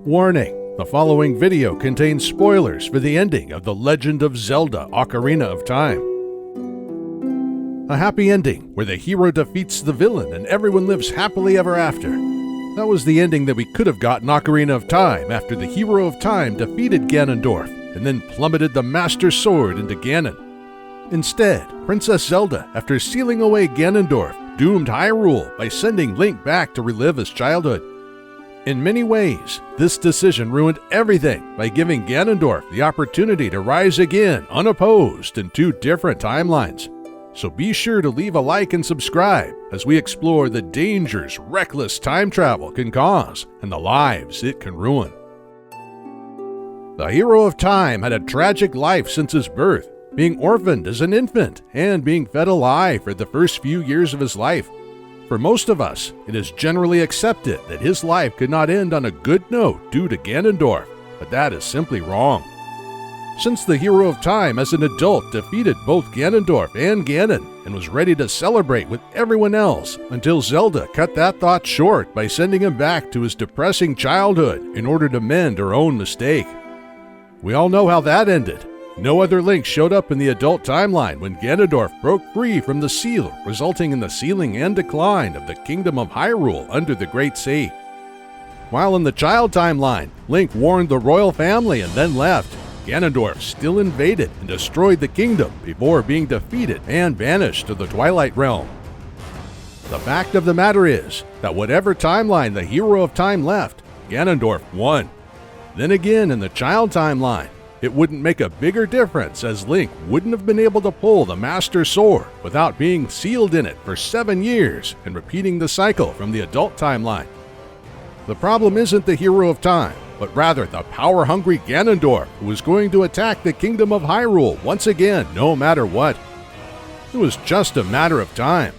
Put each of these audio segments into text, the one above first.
Warning: the following video contains spoilers for the ending of The Legend of Zelda: Ocarina of Time. A happy ending where the hero defeats the villain and everyone lives happily ever after. That was the ending that we could have got in Ocarina of Time after the hero of time defeated Ganondorf and then plummeted the Master Sword into Ganon. Instead, Princess Zelda, after sealing away Ganondorf, doomed Hyrule by sending Link back to relive his childhood. In many ways, this decision ruined everything by giving Ganondorf the opportunity to rise again unopposed in two different timelines. So be sure to leave a like and subscribe as we explore the dangers reckless time travel can cause and the lives it can ruin. The hero of time had a tragic life since his birth, being orphaned as an infant and being fed alive for the first few years of his life. For most of us, it is generally accepted that his life could not end on a good note due to Ganondorf, but that is simply wrong. Since the hero of time as an adult defeated both Ganondorf and Ganon and was ready to celebrate with everyone else until Zelda cut that thought short by sending him back to his depressing childhood in order to mend her own mistake. We all know how that ended. No other Link showed up in the adult timeline when Ganondorf broke free from the seal, resulting in the sealing and decline of the Kingdom of Hyrule under the Great Sea. While in the child timeline, Link warned the royal family and then left, Ganondorf still invaded and destroyed the kingdom before being defeated and banished to the Twilight Realm. The fact of the matter is that whatever timeline the hero of time left, Ganondorf won. Then again in the child timeline, it wouldn't make a bigger difference as Link wouldn't have been able to pull the Master Sword without being sealed in it for 7 years and repeating the cycle from the adult timeline. The problem isn't the hero of time, but rather the power-hungry Ganondorf who is going to attack the Kingdom of Hyrule once again no matter what. It was just a matter of time.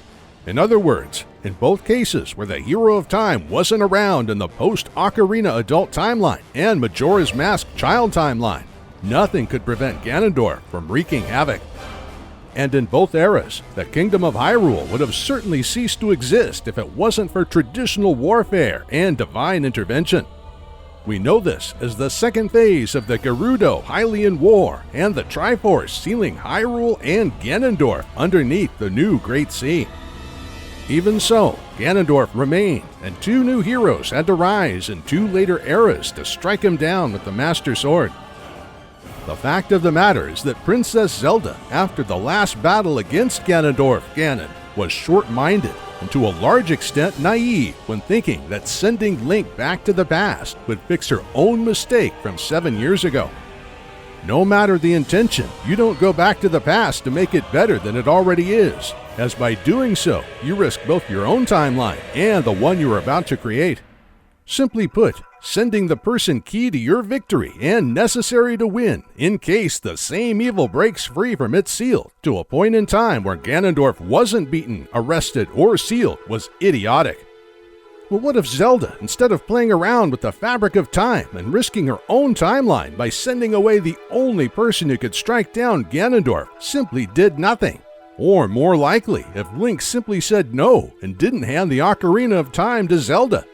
In other words, in both cases where the hero of time wasn't around in the post-Ocarina adult timeline and Majora's Mask child timeline, nothing could prevent Ganondorf from wreaking havoc. And in both eras, the Kingdom of Hyrule would have certainly ceased to exist if it wasn't for traditional warfare and divine intervention. We know this as the second phase of the Gerudo-Hylian War and the Triforce sealing Hyrule and Ganondorf underneath the new Great Sea. Even so, Ganondorf remained, and two new heroes had to rise in two later eras to strike him down with the Master Sword. The fact of the matter is that Princess Zelda, after the last battle against Ganondorf Ganon, was short-minded and to a large extent naive when thinking that sending Link back to the past would fix her own mistake from 7 years ago. No matter the intention, you don't go back to the past to make it better than it already is, as by doing so, you risk both your own timeline and the one you are about to create. Simply put, sending the person key to your victory and necessary to win in case the same evil breaks free from its seal to a point in time where Ganondorf wasn't beaten, arrested, or sealed was idiotic. Well, what if Zelda, instead of playing around with the fabric of time and risking her own timeline by sending away the only person who could strike down Ganondorf, simply did nothing? Or more likely, if Link simply said no and didn't hand the Ocarina of Time to Zelda?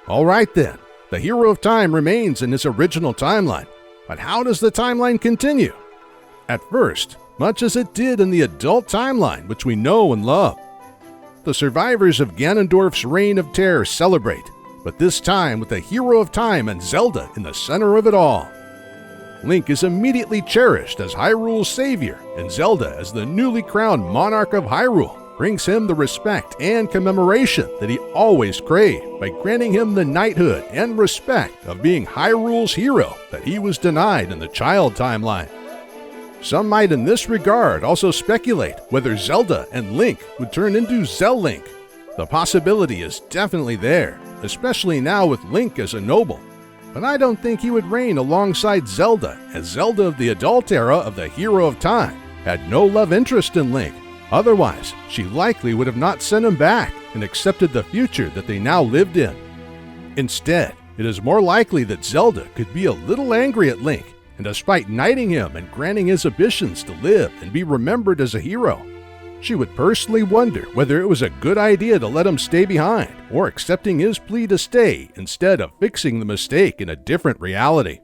Alright then, the hero of time remains in his original timeline, but how does the timeline continue? At first, much as it did in the adult timeline, which we know and love. The survivors of Ganondorf's reign of terror celebrate, but this time with the hero of time and Zelda in the center of it all. Link is immediately cherished as Hyrule's savior, and Zelda as the newly crowned monarch of Hyrule brings him the respect and commemoration that he always craved by granting him the knighthood and respect of being Hyrule's hero that he was denied in the child timeline. Some might in this regard also speculate whether Zelda and Link would turn into ZorZelda. The possibility is definitely there, especially now with Link as a noble. But I don't think he would reign alongside Zelda, as Zelda of the adult era of the hero of time had no love interest in Link. Otherwise, she likely would have not sent him back and accepted the future that they now lived in. Instead, it is more likely that Zelda could be a little angry at Link, and despite knighting him and granting his ambitions to live and be remembered as a hero, she would personally wonder whether it was a good idea to let him stay behind, or accepting his plea to stay instead of fixing the mistake in a different reality.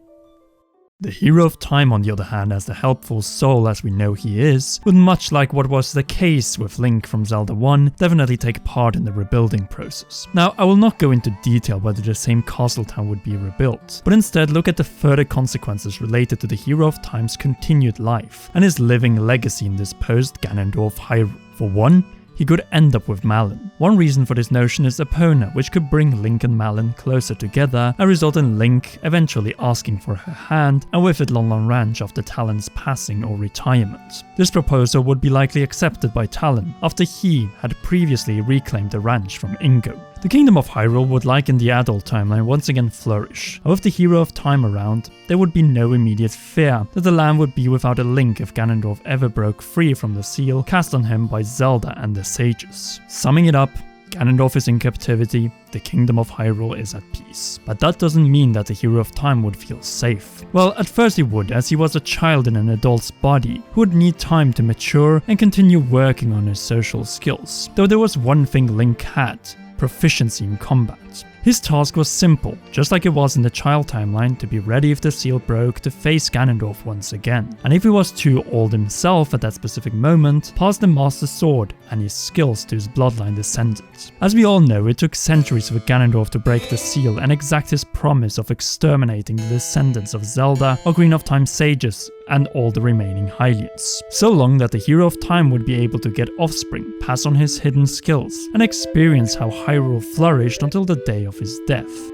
The Hero of Time, on the other hand, as the helpful soul as we know he is, would, much like what was the case with Link from Zelda 1, definitely take part in the rebuilding process. Now, I will not go into detail whether the same castle town would be rebuilt, but instead look at the further consequences related to the Hero of Time's continued life and his living legacy in this post-Ganondorf Hyrule. For one, he could end up with Malon. One reason for this notion is Epona, which could bring Link and Malon closer together and result in Link eventually asking for her hand, and with it Lon Lon Ranch after Talon's passing or retirement. This proposal would be likely accepted by Talon after he had previously reclaimed the ranch from Ingo. The Kingdom of Hyrule would, like in the Adult Timeline, once again flourish, and with the Hero of Time around, there would be no immediate fear that the land would be without a Link if Ganondorf ever broke free from the seal cast on him by Zelda and the sages. Summing it up, Ganondorf is in captivity, the Kingdom of Hyrule is at peace. But that doesn't mean that the Hero of Time would feel safe. Well, at first he would, as he was a child in an adult's body who would need time to mature and continue working on his social skills. Though there was one thing Link had: proficiency in combat. His task was simple, just like it was in the child timeline, to be ready if the seal broke to face Ganondorf once again. And if he was too old himself at that specific moment, pass the Master Sword and his skills to his bloodline descendants. As we all know, it took centuries for Ganondorf to break the seal and exact his promise of exterminating the descendants of Zelda, Ocarina of Time sages, and all the remaining Hylians. So long that the Hero of Time would be able to get offspring, pass on his hidden skills, and experience how Hyrule flourished until the day of his death.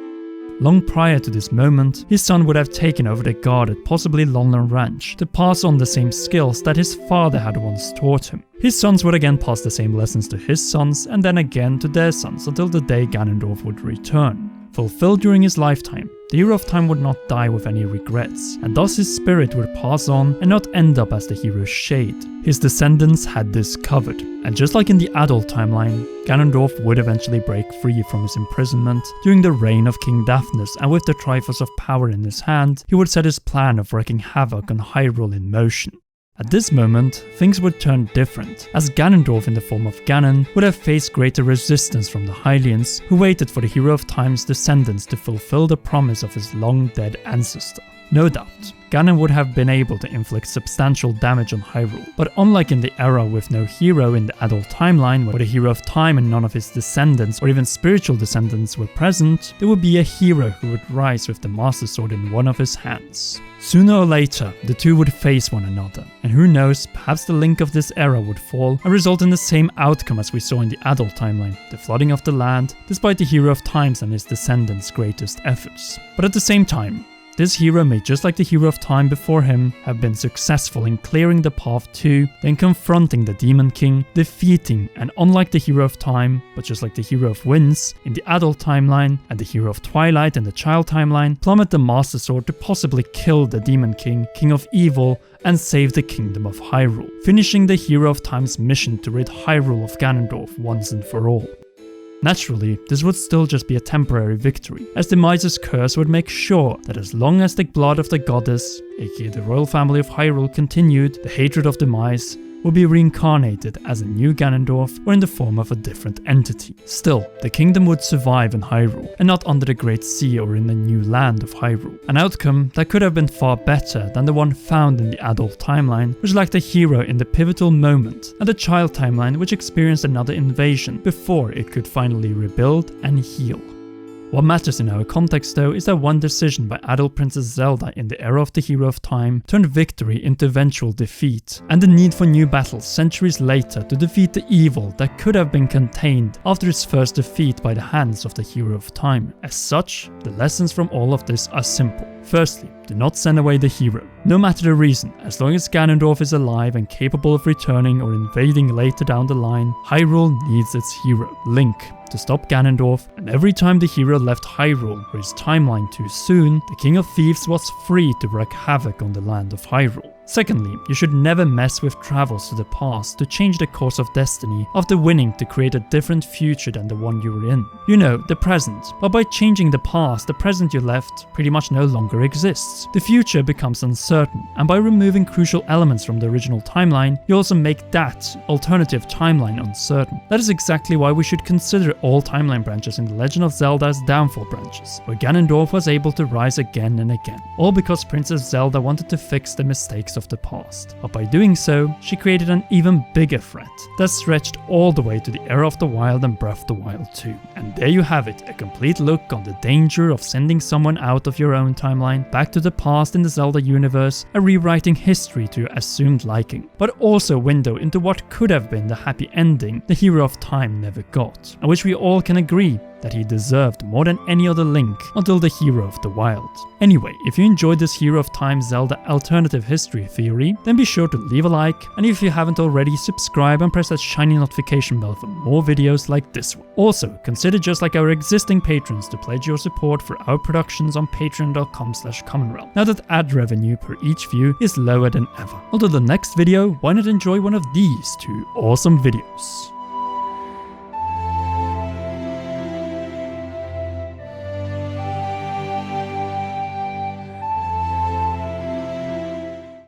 Long prior to this moment, his son would have taken over the guarded, possibly Lon Lon Ranch, to pass on the same skills that his father had once taught him. His sons would again pass the same lessons to his sons, and then again to their sons until the day Ganondorf would return. Fulfilled during his lifetime, the Hero of Time would not die with any regrets, and thus his spirit would pass on and not end up as the hero's shade. His descendants had this covered, and just like in the Adult Timeline, Ganondorf would eventually break free from his imprisonment during the reign of King Daphnis, and with the Triforce of Power in his hand, he would set his plan of wreaking havoc on Hyrule in motion. At this moment, things would turn different, as Ganondorf in the form of Ganon would have faced greater resistance from the Hylians, who waited for the Hero of Time's descendants to fulfill the promise of his long-dead ancestor. No doubt, Ganon would have been able to inflict substantial damage on Hyrule, but unlike in the era with no hero in the Adult Timeline, where the Hero of Time and none of his descendants or even spiritual descendants were present, there would be a hero who would rise with the Master Sword in one of his hands. Sooner or later, the two would face one another, and who knows, perhaps the Link of this era would fall and result in the same outcome as we saw in the Adult Timeline, the flooding of the land, despite the Hero of Time's and his descendants' greatest efforts. But at the same time, this hero may, just like the Hero of Time before him, have been successful in clearing the path to, then confronting the Demon King, defeating, and unlike the Hero of Time, but just like the Hero of Winds in the Adult Timeline and the Hero of Twilight in the Child Timeline, plummet the Master Sword to possibly kill the Demon King, King of Evil, and save the Kingdom of Hyrule, finishing the Hero of Time's mission to rid Hyrule of Ganondorf once and for all. Naturally, this would still just be a temporary victory, as Demise's curse would make sure that as long as the blood of the goddess, aka the royal family of Hyrule, continued, the hatred of Demise would be reincarnated as a new Ganondorf or in the form of a different entity. Still, the kingdom would survive in Hyrule, and not under the Great Sea or in the new land of Hyrule. An outcome that could have been far better than the one found in the Adult Timeline, which lacked a hero in the pivotal moment, and the Child Timeline, which experienced another invasion before it could finally rebuild and heal. What matters in our context though is that one decision by adult Princess Zelda in the era of the Hero of Time turned victory into eventual defeat, and the need for new battles centuries later to defeat the evil that could have been contained after its first defeat by the hands of the Hero of Time. As such, the lessons from all of this are simple. Firstly, do not send away the hero. No matter the reason, as long as Ganondorf is alive and capable of returning or invading later down the line, Hyrule needs its hero, Link, to stop Ganondorf, and every time the hero left Hyrule or his timeline too soon, the King of Thieves was free to wreak havoc on the land of Hyrule. Secondly, you should never mess with travels to the past to change the course of destiny after winning to create a different future than the one you were in. You know, the present. But by changing the past, the present you left pretty much no longer exists. The future becomes uncertain, and by removing crucial elements from the original timeline, you also make that alternative timeline uncertain. That is exactly why we should consider all timeline branches in The Legend of Zelda as downfall branches, where Ganondorf was able to rise again and again. All because Princess Zelda wanted to fix the mistakes of the past. But by doing so, she created an even bigger threat that stretched all the way to the era of the Wild and Breath of the Wild 2. And there you have it, a complete look on the danger of sending someone out of your own timeline, back to the past in the Zelda universe, and rewriting history to your assumed liking. But also a window into what could have been the happy ending the hero of time never got, and which we all can agree that he deserved more than any other Link until the Hero of the Wild. Anyway, if you enjoyed this Hero of Time Zelda alternative history theory, then be sure to leave a like, and if you haven't already, subscribe and press that shiny notification bell for more videos like this one. Also, consider just like our existing patrons to pledge your support for our productions on patreon.com/commonrealm, now that ad revenue per each view is lower than ever. Until the next video, why not enjoy one of these two awesome videos?